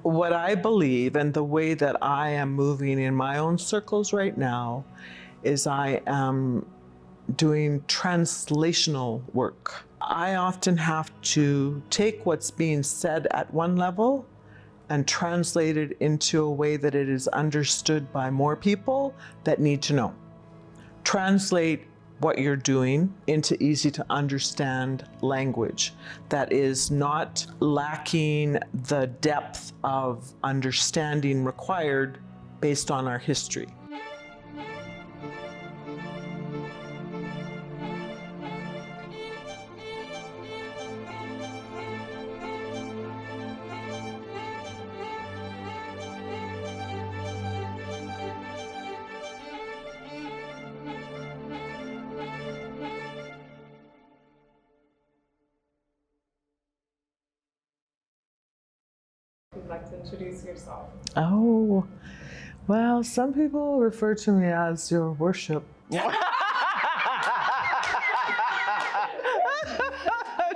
What I believe and the way that I am moving in my own circles right now is I am doing translational work. I often have to take what's being said at one level and translate it into a way that it is understood by more people that need to know. Translate what you're doing into easy to understand language that is not lacking the depth of understanding required based on our history. You'd like to introduce yourself? Oh, well, some people refer to me as your worship.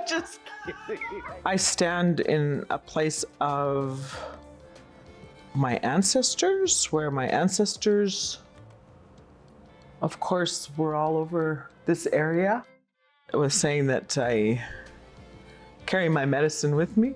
Just kidding. I stand in a place of my ancestors, where my ancestors, of course, were all over this area. I was saying that I carry my medicine with me,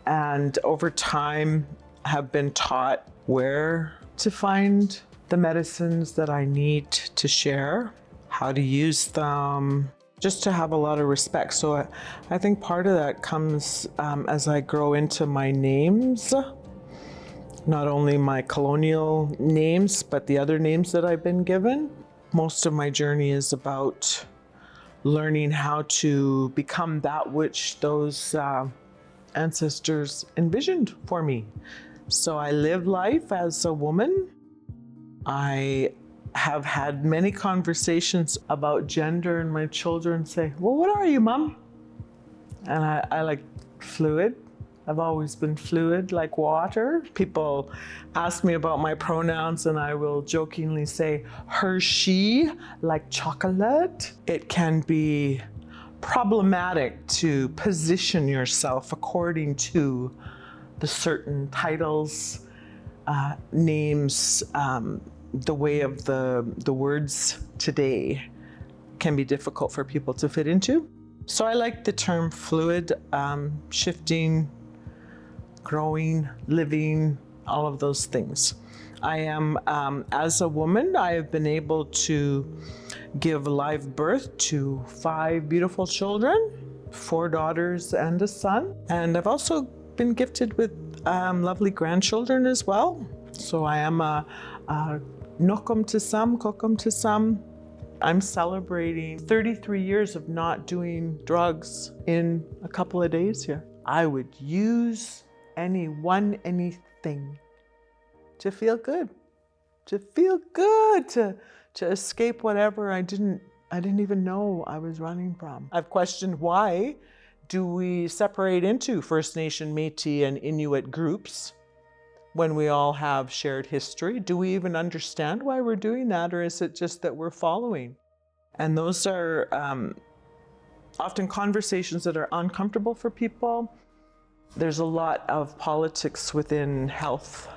and over time have been taught where to find the medicines that I need to share, how to use them, just to have a lot of respect. So I think part of that comes as I grow into my names, not only my colonial names, but the other names that I've been given. Most of my journey is about learning how to become that which those ancestors envisioned for me. So I live life as a woman. I have had many conversations about gender, and my children say, well, what are you, Mom? And I like fluid. I've always been fluid, like water. People ask me about my pronouns, and I will jokingly say her, she, like chocolate. It can be problematic to position yourself according to the certain titles, names, the way of the words today can be difficult for people to fit into. So I like the term fluid, shifting, growing, living, all of those things. I am, as a woman, I have been able to give live birth to 5 beautiful children, 4 daughters and a son. And I've also been gifted with lovely grandchildren as well. So I am a nokum to some, kokum to some. I'm celebrating 33 years of not doing drugs in a couple of days here. I would use anything to feel good, to escape whatever I didn't even know I was running from. I've questioned, why do we separate into First Nation, Métis, and Inuit groups when we all have shared history? Do we even understand why we're doing that, or is it just that we're following? And those are often conversations that are uncomfortable for people. There's a lot of politics within health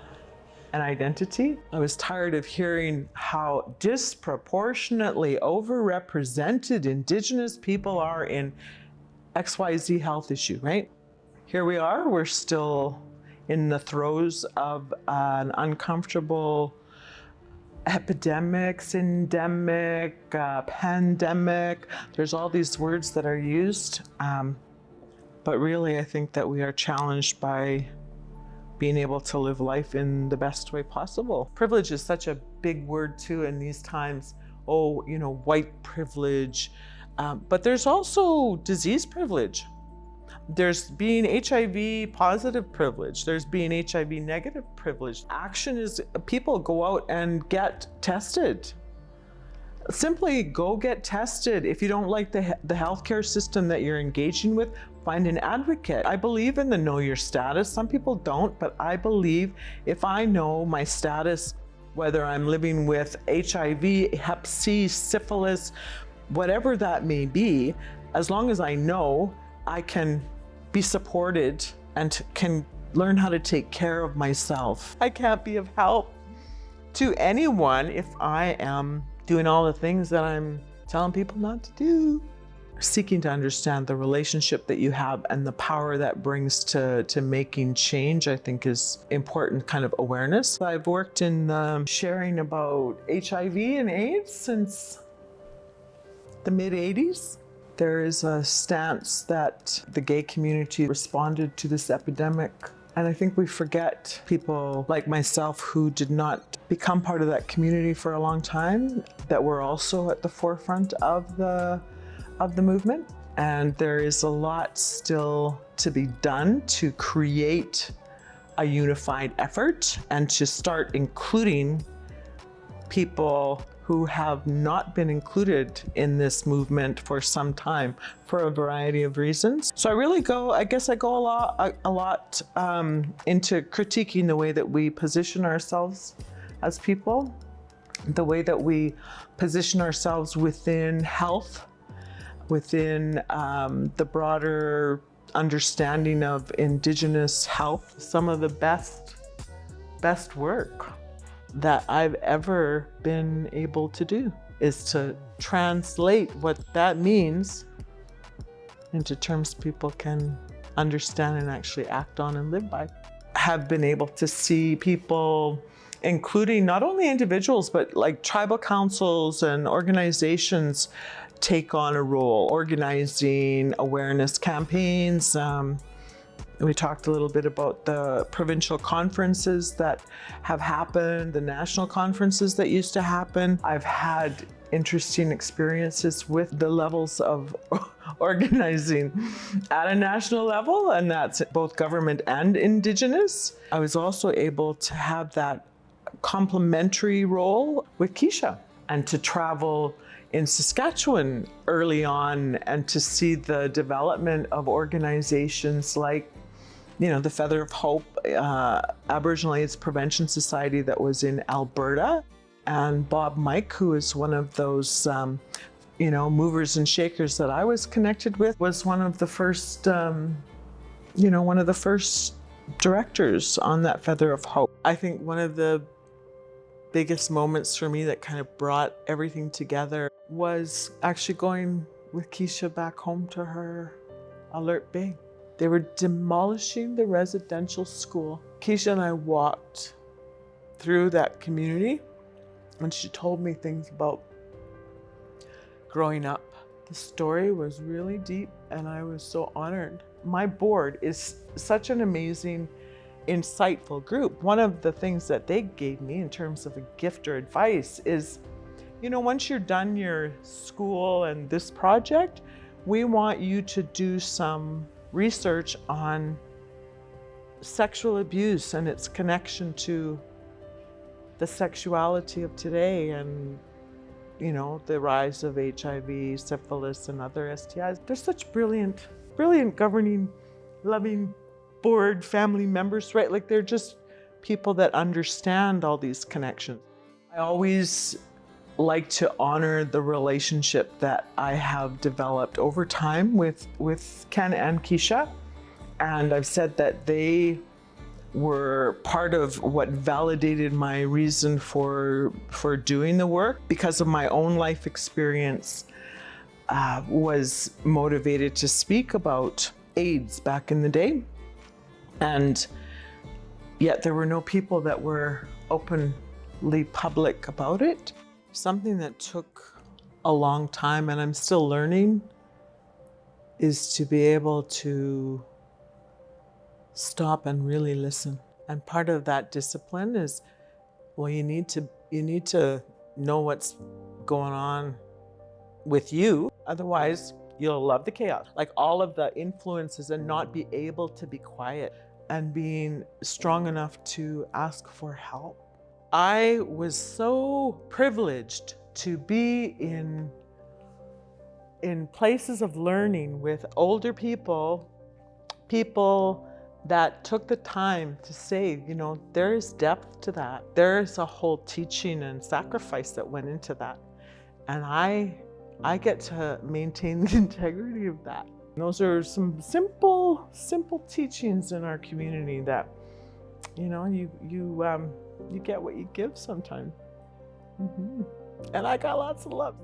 and identity. I was tired of hearing how disproportionately overrepresented Indigenous people are in XYZ health issue, right? Here we are, we're still in the throes of an uncomfortable epidemic, syndemic, pandemic. There's all these words that are used. But really, I think that we are challenged by being able to live life in the best way possible. Privilege is such a big word too in these times. Oh, you know, white privilege. But there's also disease privilege. There's being HIV positive privilege. There's being HIV negative privilege. Action is people go out and get tested. Simply go get tested. If you don't like the healthcare system that you're engaging with, find an advocate. I believe in the know your status. Some people don't, but I believe if I know my status, whether I'm living with HIV, Hep C, syphilis, whatever that may be, as long as I know, I can be supported and can learn how to take care of myself. I can't be of help to anyone if I am doing all the things that I'm telling people not to do. Seeking to understand the relationship that you have and the power that brings to making change, I think, is important kind of awareness. I've worked in sharing about HIV and AIDS since the mid-'80s. There is a stance that the gay community responded to this epidemic. And I think we forget people like myself who did not become part of that community for a long time, that were also at the forefront of the movement. And there is a lot still to be done to create a unified effort and to start including people who have not been included in this movement for some time for a variety of reasons. So I guess I go a lot into critiquing the way that we position ourselves as people, the way that we position ourselves within health, within the broader understanding of Indigenous health. Some of the best work that I've ever been able to do is to translate what that means into terms people can understand and actually act on and live by. Have been able to see people, including not only individuals, but like tribal councils and organizations, take on a role, organizing awareness campaigns. We talked a little bit about the provincial conferences that have happened, the national conferences that used to happen. I've had interesting experiences with the levels of organizing at a national level, and that's both government and Indigenous. I was also able to have that complementary role with Keisha and to travel in Saskatchewan early on and to see the development of organizations like, the Feather of Hope, Aboriginal AIDS Prevention Society that was in Alberta. And Bob Mike, who is one of those, movers and shakers that I was connected with, was one of the first, one of the first directors on that Feather of Hope. I think one of the biggest moments for me that kind of brought everything together was actually going with Keisha back home to her Alert Bay. They were demolishing the residential school. Keisha and I walked through that community and she told me things about growing up. The story was really deep and I was so honored. My board is such an amazing, insightful group. One of the things that they gave me in terms of a gift or advice is, once you're done your school and this project, we want you to do some research on sexual abuse and its connection to the sexuality of today and, the rise of HIV, syphilis, and other STIs. They're such brilliant governing, loving board family members, right? Like they're just people that understand all these connections. I always like to honor the relationship that I have developed over time with Ken and Keisha. And I've said that they were part of what validated my reason for doing the work, because of my own life experience, was motivated to speak about AIDS back in the day. And yet there were no people that were openly public about it. Something that took a long time, and I'm still learning, is to be able to stop and really listen. And part of that discipline is, you need to know what's going on with you. Otherwise, you'll love the chaos. Like all of the influences, and not be able to be quiet and being strong enough to ask for help. I was so privileged to be in places of learning with older people that took the time to say, there is depth to that. There is a whole teaching and sacrifice that went into that. And I get to maintain the integrity of that. Those are some simple teachings in our community that, you get what you give sometimes. And I got lots of love.